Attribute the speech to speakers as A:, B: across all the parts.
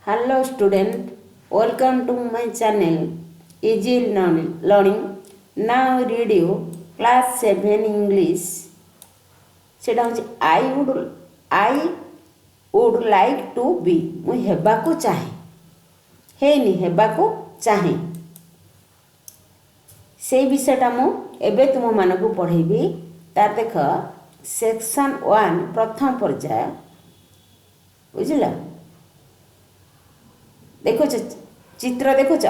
A: Hello student, welcome to my channel Easy Learning. Now read you class 7 English. सेटा होची I would like to be. मु हेबाकू चाहे हेनी हेबाकू चाहे से विषयटा मु एबे तुम मानकू पढ़ेबी। तार देख सेक्शन 1 प्रथम पर्याय बुझिला। देखुच चित्र देखुच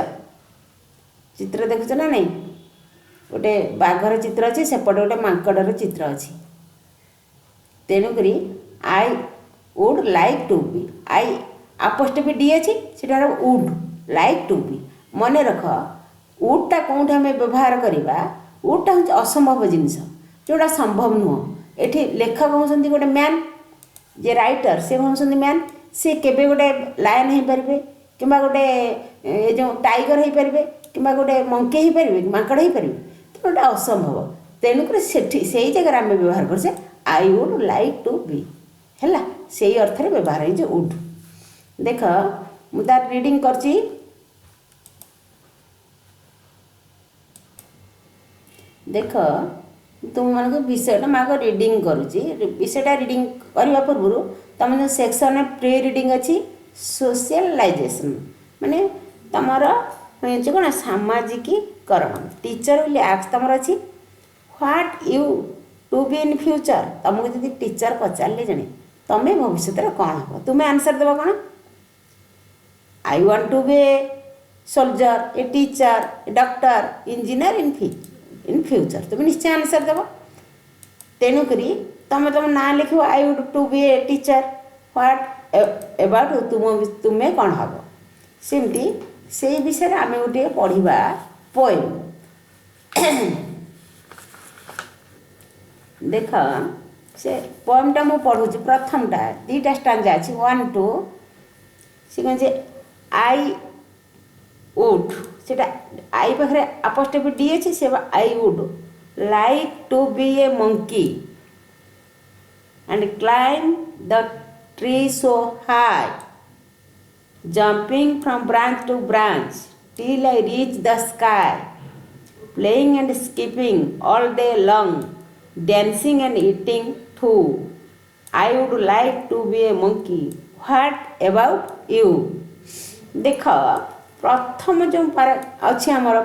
A: ना नहीं गोटे बाघर चित्र अच्छी सेपटे गोटे मांकड़र चित्र अच्छी तेणुक I would like to be I apostrophe D अच्छी से वुड लाइक टू बी मन रख वुडटा कौट आम व्यवहार करवा वुडटा हूँ असंभव जिनस जोटा संभव नुह। ये लेखक होती गोटे मैन जे राइटर से होती मैन सी केवे गोटे लायन हो पारे कि गोटे जो टाइगर हो पारे कि गोटे मंकी हो पारे माकड़ हो पारे तो गोटे असंभव। तेणुक से जगह आम व्यवहार करसे I would like to be है से अर्थ व्यवहार हो वुड। देख मु तार रीडिंग करची देख तुम मान विषयटा मैं रीडिंग करुँची विषयटा रीडिंग करने पूर्व तुम जो सेक्शन प्री रीडिंग अच्छी सोशलाइजेशन माने तमर कौन सामाजिकीकरण टीचर विल आस्क तुम अच्छी what you to be in future. तुमको जब टीचर पचारे जने तुम्हें भविष्य कौन हम तुम्हें आंसर देव कौन I want to be a soldier a teacher a doctor engineer in future तुम निश्चय आंसर देव। तेणुक तुम ना लिख I would to be a teacher what about तुम्हें कौन हम सेमती से विषय आम गोटे पढ़ा पोएम। देख से पोएमटा मु पढ़ुची प्रथमटा दीटा स्टांजा अच्छी 1 2 सी कहे आई वुड से आई पाखे अपोस्ट्रोफी डी अच्छी से I would like to be a monkey and climb the tree so high jumping from branch to branch till I reach the sky, playing and skipping all day long, dancing and eating too. I would like to be a monkey. What about you? देख प्रथम जो अच्छी आमर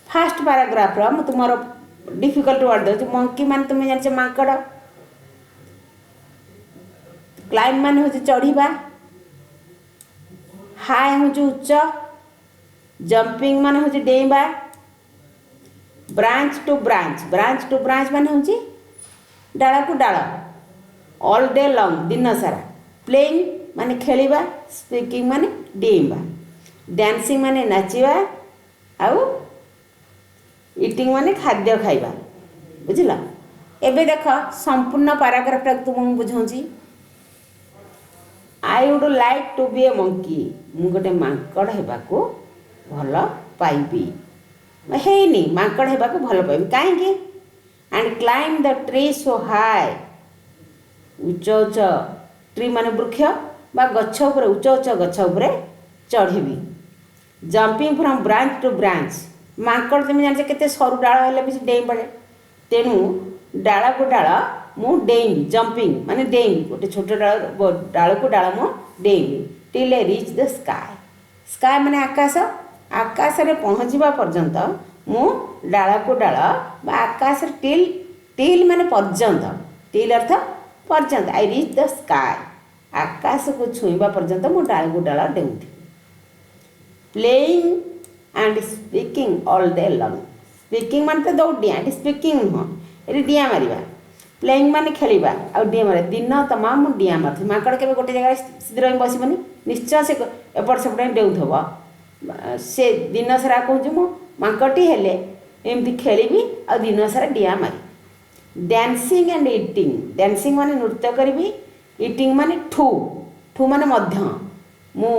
A: fast पाराग्राफ्र मुझे तुम difficult word दूँ monkey मान तुम्हें जान माकड़ क्लाइम मान हूँ चढ़ा हाई हूँ उच्च जंपिंग मान हूँ डेइबा ब्रांच टू ब्रांच मान हूँ डाला को डाल ऑल डे लॉन्ग दिन सारा प्लेइंग माने खेलिबा स्पीकिंग माने डेइबा डांसिंग माने नाचिबा आउ इटिंग माने खाद्य खाइबा बुझिला। एबे देख संपूर्ण पैराग्राफटा तुमको बुझाऊँगी I would like to be a monkey मु गोटे माकड़ हेबाकू भल पाइबी हेनी माकड़ हेबाकू भल पाइबी कहीं and climb the tree so high उच्च उच्च ट्री माने वृक्ष बा गछ उपर उच्च उच्च गछ उपर चढ़ी jumping from branch to branch माकड़ तुम जान के सरू डाल हेल्ले भी डेई पड़े तेणु डाल को डाल मु डेइबी जंपिंग माने डेइबी गोटे छोट डाल को डाल मु डेइबी till I reach the sky sky माने आकाश आकाश रे पहुँचवा पर्यंत मु डाल को डाल आकाश टिल टिल माने पर्यंत टिल अर्थ पर्यंत आई रीच द स्काई आकाश को छुईवा पर्यंत मु डाल को डाल डेउथि playing and speaking all day long speaking माने तो दौड़ डिया स्पीकिंग नुह ये डिया मारिबा प्लेइंग माने खेलिबा आ डिया मारे दिन तमाम मु डिया मारथि माकड़ के गोटे जगह शीघ्र बसबनी निश्चय से एपट सेपटे डेउथब से दिन सारा कहूँ मु माकड़ी हेले एमती खेलिबी आ दिन सारा डिया मारी डांसिंग एंड इटिंग डांसिंग माने नृत्य करी इटिंग माने ठू माने मध्य मु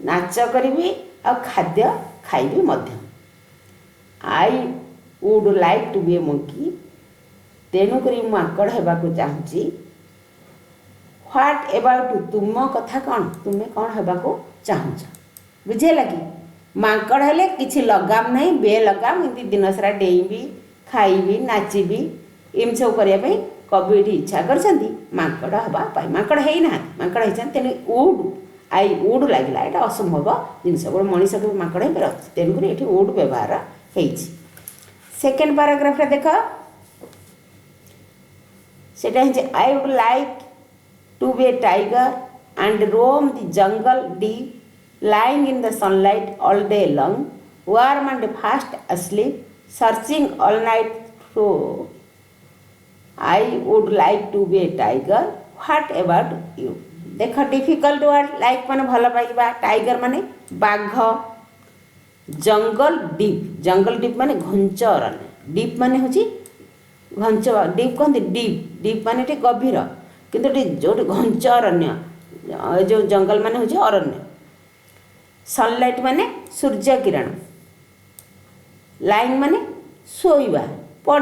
A: नाच करी आ खाद्य खाइबी मध्य I would like to be a monkey तेणुक माकड़ हेबाकू चाहूँगी ह्वाट एबाउट तुम कथा कौन तुम्हें कौन हेबाकू चाहुछ बुझेला कि माଙ୍କड़ हेले किछि लगाम नहीं बेलगाम एमती दिन सारा डेइबी खाइबी नाचिबी एम सब करने कवि ये इच्छा कर माଙ୍କड़ हवाई माଙ୍କड़ है ना माଙ୍କड़ होती तेणु उड आई उड लगे यहाँ असंभव जिनस गोटे मनीष को माଙ୍କड़ हो तेणुक ये उड व्यवहार हो सेकेंड पैराग्राफ देख से I would like to be a tiger and roam the jungle deep lying in the sunlight all day long, warm and fast asleep, searching all night through. I would like to be a tiger. What about you? देख difficult word like माने भल पाइबा tiger माने बाघ जंगल deep माने घंच अरण्य deep माने होची घंच deep कहते डीप माने टे गभीर किंतु जो घंच अरण्य जो जंगल माने होची अरण्य सनलाइट माने सूर्य किरण लाइन माने शोइबा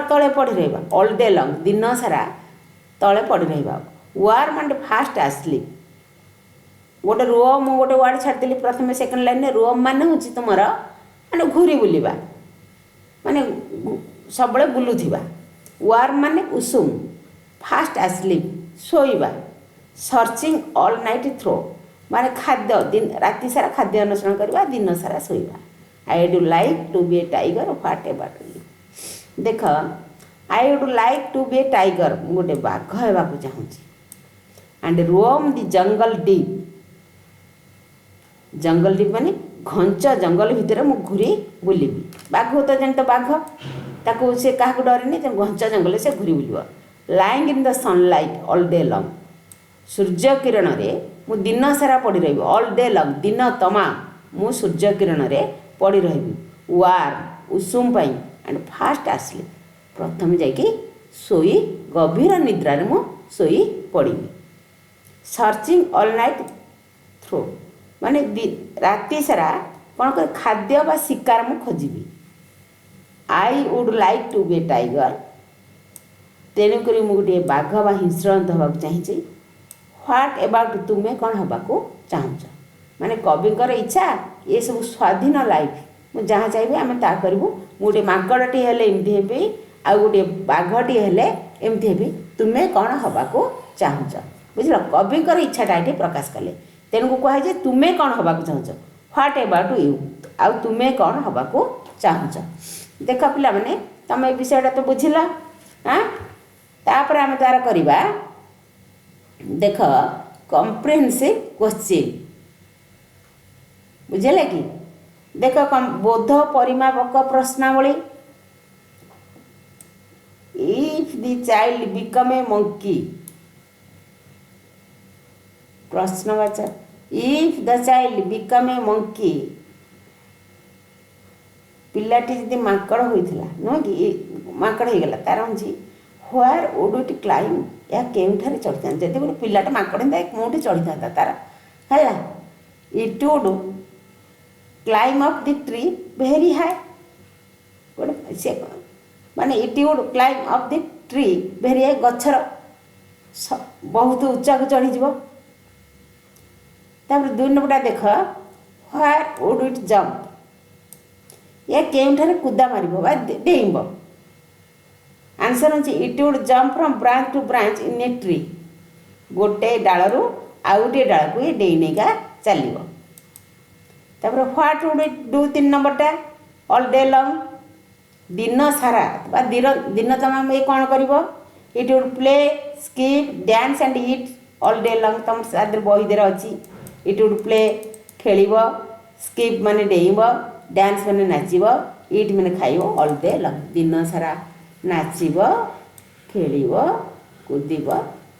A: तले पड़ी रहा ऑल डे लॉन्ग दिन सारा तले पड़ी रहा वार्म एंड फास्ट आस्लीप गोटे रोम गोटे वर्ड छाड़ी प्रथम सेकेंड लाइन में रोम मान हूँ तुम माने घूरी बुलवा माने सब बुलुवा वार्म माने उषुम फास्ट आस्लीप शोइबा सर्चिंग ऑल नाइट थ्रो माने खाद्य दिन राति सारा खाद्य अन्वेषण करवा दिन सारा शोइबा I would like to be a tiger what about you देख I would like to be a tiger गोटे बाघ होगाकू चाहूँगी and roam the jungle deep माने घंच जंगल भितर मु घूरी बुलबी बाघ तो जान तो बाघ ताकू से क्या डरनी घंच जंगल से घूरी बुल lying in the sunlight all day long सूर्य किरण रे मु दिन सारा पड़ी रही ऑल डे लॉन्ग दिन तमाम मु सूर्य किरण रे पड़ी रही वार्म उषुम पाई एंड फास्ट आसली प्रथम जाकि सोई गभीर निद्रारे मु सोई पड़ी सर्चिंग ऑल नाइट थ्रो माने राति सारा कौन कर खाद्य बा शिकार मु खोजी I would like to be a tiger तेणुक मुझे गोटे बाघ बा हिंस्रजंतु होगा चाहिए ह्वाट एबाउट तुम्हें कौन होगाकू चाहूच माने कविंकर इच्छा ये सब स्वाधीन लाइफ मुझे जहाँ चाहिए आम ता करूँ गोटे माकड़टी हेले एमती हेबी आ गोटे बाघटी हेले एमती हेबी तुम्हें कौन होगाकू चाहूच बुझल कविंकर इच्छाटा ये प्रकाश कले तेणुक कहुए तुम्हें कौन होगाकू चाहूच ह्वाट एबाउट यू आउ तुम्हें कौन होगाकू चाहूच देख पिला माने तुम ए विषयटा तो बुझिल हाँ तापर आम तार करवा देख कम्प्रिहेंसिव क्वेश्चन बुझे कि देख बोध परिमापक प्रश्नावली if the child become a monkey प्रश्नवाचक if the child become a monkey पिलाटी जदि माकड़ होइथिला नुह कि माकड़ हो गला तार हूँ व्हेयर वुड इट क्लाइंब या केउठारे चढ़ी था जब गोटे पिलाटा माकड़ होता कौटे चढ़ी था तार है it would climb up the tree very high गोटे से माने it would climb up the tree very high गछर बहुत उच्चा को चढ़ी जीव तापर 2 नंबरटा देख व्हेयर वुड इट जंप या केउठारे कूदा मारिबो बा डेइंब आंसर होची it would jump from branch to branch in a tree गोटे डाल रु आउ गोटे डाल को ये डेई नेगा चलिबो तापर व्हाट वुड इट डू 3 नंबरटा ऑल डे लॉन्ग दिन सारा बा दिन तमाम ये कौन करिवो it would play skip dance and eat all day long तुम सादर बही देर अछि इट वुड प्ले खेलिबो स्किप माने डेइबो डांस माने नाचिबो ईट माने खाइबो ऑल डे लॉन्ग दिन सारा नाचब खेल कूदब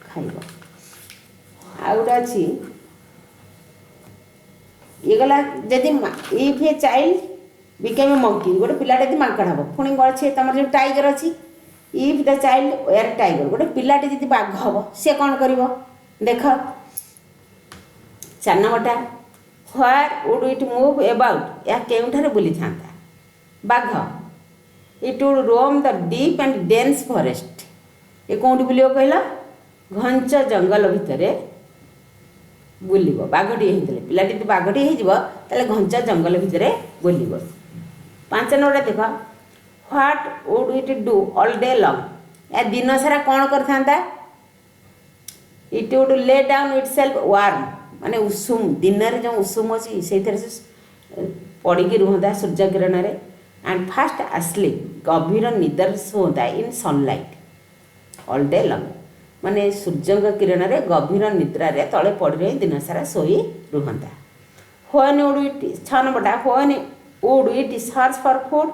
A: खाइब आ गोटे अच्छी ये गला जदि if a child became a monkey गोटे पिलाटे यदि माकड़ हम पुणी अच्छे तुम जो टाइगर अच्छी if the child were tiger गोटे पिलाटे यदि बाघ हम सी कौन कर देख 4 नंबरटा where would it move about या केउठारे बुली था बाघ it would roam the deep and dense forest ये कौटी बुलियो कहला घंच जंगल भितर बुलिब बाघटी होते पिलाटी यदि बाघटी हो घंचा जंगल भितर बुलिब। 5 नंबर देख what would it do all day long या दिन सारा कौन करता it would lay down it self warm माने उषुम दिन में जो उषुम अच्छी से पड़ी रुहता Surya Kiran and fast asleep गभीर निदर शुता in sunlight all day long माने सूर्य किरण में गभीर निद्रा तले पड़ रही दिन सारा सोई रुहता। व्हेन वुड इट 6 नंबरटा when would it search for food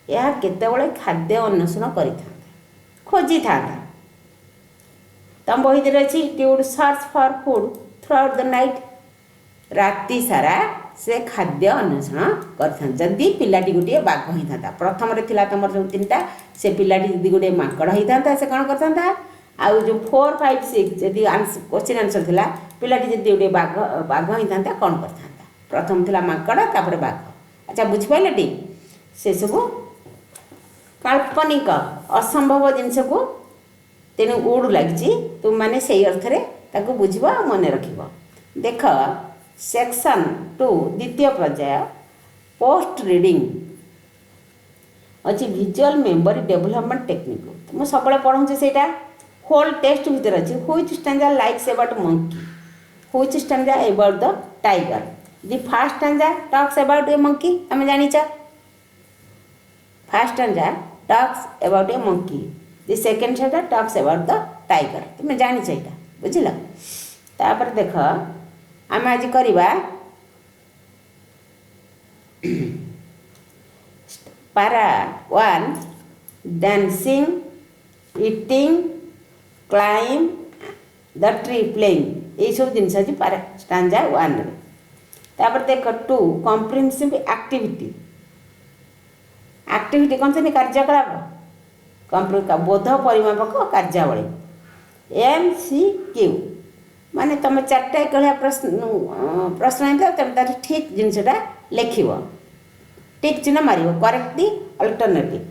A: यह केतबले खाद्य अन्वेषण कर खोजी था तम बही अच्छी it would search for food through out the night राति सारा से खाद्य अन्वेषण करदी पिलाटी गोटे बाघ होता प्रथम तुम जो 3टा से पिलाटी यदि गोटे माकड़ होता से कौन करता आउ जो 4, 5, 6 जदि क्वेश्चन आंसर थिला पिलाटी जदि गोटे बाघ होता कौन करता प्रथम थिला माकड़ तापर बाघ। अच्छा बुझिपारे टी से सब काल्पनिक असंभव जिनस को तेणु उड़ लगी तुम मैंने से अर्थ ताको बुझा मन रख। देख सेक्शन 2 द्वितीय पर्याय पोस्ट रीडिंग अच्छी विजुअल मेमोरी डेवलपमेंट टेक्निक मुझे सब पढ़े से होल टेक्स्ट भितर अच्छी which stanza likes about monkey which stanza about the tiger the first stanza talks about A monkey आम जानी first stanza talks about A monkey the second stanza talks about the tiger तुम जानी यहाँ बुझल। तापर देख आम आज करवा पारा 1 dancing eating climb the tree playing ये सब जिन अच्छी पारा स्टांजा 1 तापर देख 2 कॉम्प्रिहेंसिव एक्टिविटी एक्टिविटी कौन से कार्यकलाप बोध परिमापक कार्यावली MCQ माने तुम 4टा कलिया प्रश्न तुम तार ठीक जिनसटा लिख टिक चिन्ह मार correct the alternative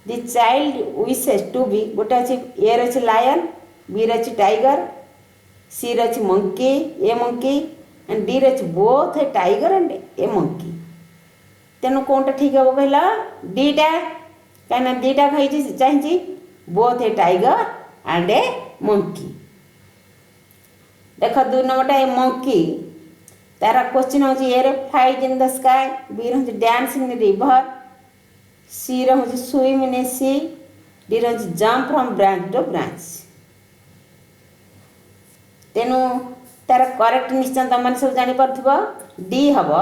A: the child wishes to be गोटे अच्छी ए अच्छी लायन बी अच्छी टाइगर सी अच्छी monkey a monkey and D अच्छी both a tiger and a monkey तेणु कौनटा ठीक हम कहला डीटा कहीं 2टा कही चाहिए both a tiger and a monkey. देख 2 नंबरटा ए मंकी तार क्वेश्चन हूँ A flies in the sky B हूँ डांस इन रिवर सी हूँ swim in a sea D हूँ jump from branch to branch तेणु तार करेक्ट निश्चय तुम मैंने सब जापर डी हम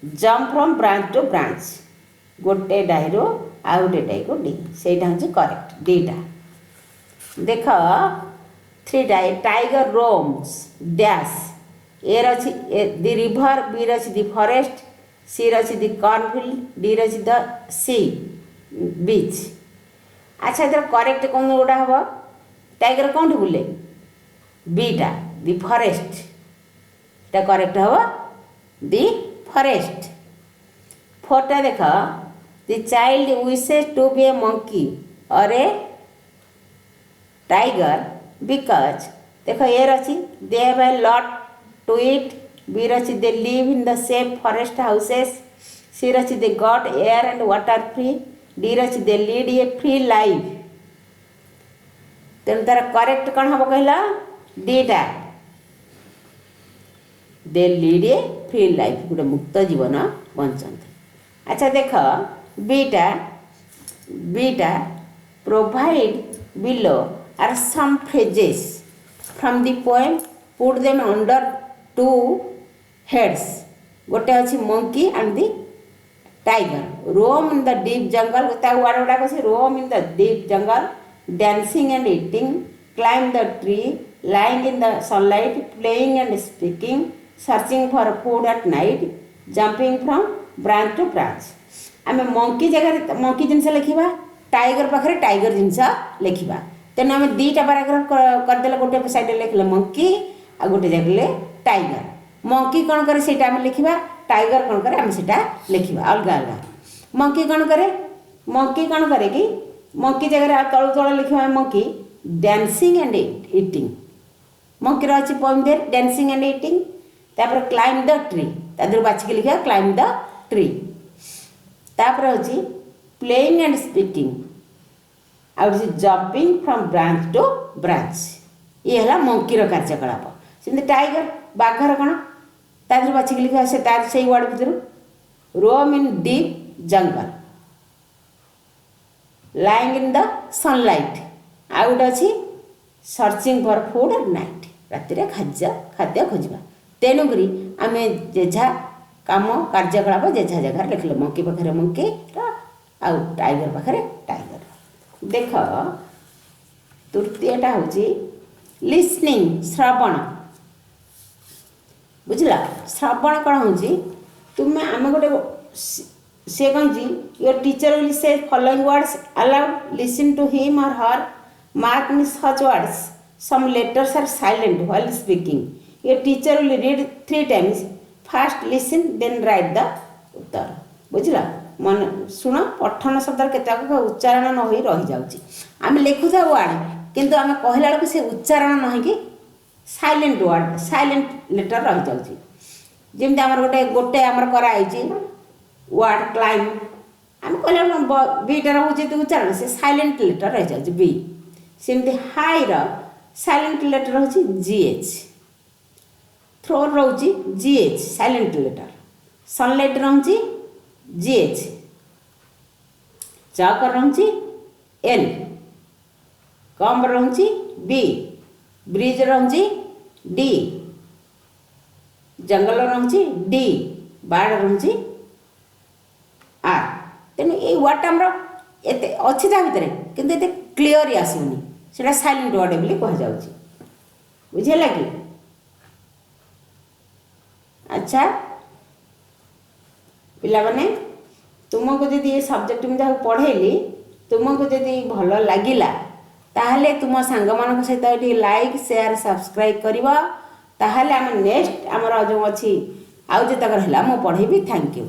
A: jump from branch to branch गोटे डाइरू आउ गोटे डाई को डी से हूँ करेक्ट डीटा। देख 3टा टाइगर रोम्स डैश ए अच्छी दि रिवर बी अच्छी दि फॉरेस्ट सी अच्छी दि कॉर्नफील्ड डी अच्छी द सी बीच। अच्छा इधर करेक्ट कौन गोटा हम टाइगर कौन बुले बीटा दि फॉरेस्ट टा करेक्ट हम दि फॉरेस्ट। 4टा देख the child wishes to be a monkey or a tiger because देख ए अच्छी they have a lot to eat B अच्छी they live in the same forest houses C अच्छी they got air and water free D अच्छी they lead a free life तेणु तार correct कौन हम कहला डीटा they lead a free life गोटे मुक्त जीवन बंचते। अच्छा देख बीटा provide below are some phrases from the poem put them under 2 heads गोटे अच्छी monkey and the tiger roam in the deep jungle word गुड़ाक अच्छे roam in the deep jungle dancing and eating climb the tree lying in the sunlight playing and speaking searching for food at night jumping from branch to branch. आम monkey जगह monkey जिनस लिखा tiger पाखे tiger जिनस लिखा तेना आम 2टा paragraph करदे गोटे साइड लिखले मंकी आ गोटे जगह टाइगर मंकी कौन करे से लिखा टाइगर कौन करे आम से लिखा अलग अलग। मंकी कौन करे कि मंकी जगह तलु तल लिखा मंकी डांसिंग एंड ईटिंग मंकीर अच्छी poem there dancing and eating तापर क्लाइम द ट्री तादर बाछिक लिखा क्लाइम द ट्री तापर अच्छी प्लेइंग एंड स्पीकिंग आउ jumping from branch to branch ये है मंकीर कार्यकलाप सेमती टाइगर बाघर कौन तादर बाछिक लिखा से तार से वर्ड भर roam in deep jungle lying in the sunlight आउ गोटे अच्छी searching for food at night राति खाद्य खोजा तेणुक आम जेझा कम कार्यकलाप जेझा जगह लिखल मंकी पाखे मंकी आउ टाइगर पाखे टाइगर देख तृतीयटा हूँ लिसनिंग श्रवण बुझला श्रवण कौन हूँ तुम्हें आम गोटे सी कौन your teacher will say following words aloud listen to him or her mark miss such words some letters are silent while speaking your teacher will read 3 times fast listen then write the उत्तर बुझला मन शुण पठन शब्द केतक उच्चारण न हो रही जाऊँगी आम लिखुता वर्ड किंतु आम कहला बेलू से उच्चारण न हो साइलेंट वर्ड साइलेंट लेटर रही जाऊँगी जमी आम गोटे गोटे आमर कराई वर्ड क्लाइम आम कहला बीटा रोचे उच्चारण से साइलेंट लेटर रही जाऊँगी बी सेमती हाईर साइलेंट लेटर रोचे जीएच थ्रोर रोचे जीएच साइलेंट लेटर सनलाइट रोचे जीएच चकर रोचे एल कम रोचे बी ब्रिज रोचे डी जंगल रोचे डी बाड़ रोचे आर तेणु ये वर्डटा आमर एत अच्छी ता भितर किंतु एत क्लीयर आसुनी से साइलेंट वर्ड बोली कहुच्छी बुझेगा कि अच्छा पिला माने तुमको जदि ये सब्जेक्ट में जहाँ पढ़ेली तुमको जदि भल लगिला ताहले तुम सांग मान सहित ये लाइक शेयर सब्सक्राइब करवा ताहले आम नेक्स्ट आमर जो अच्छी आउ जो तक है मु पढ़ेबी थैंक यू।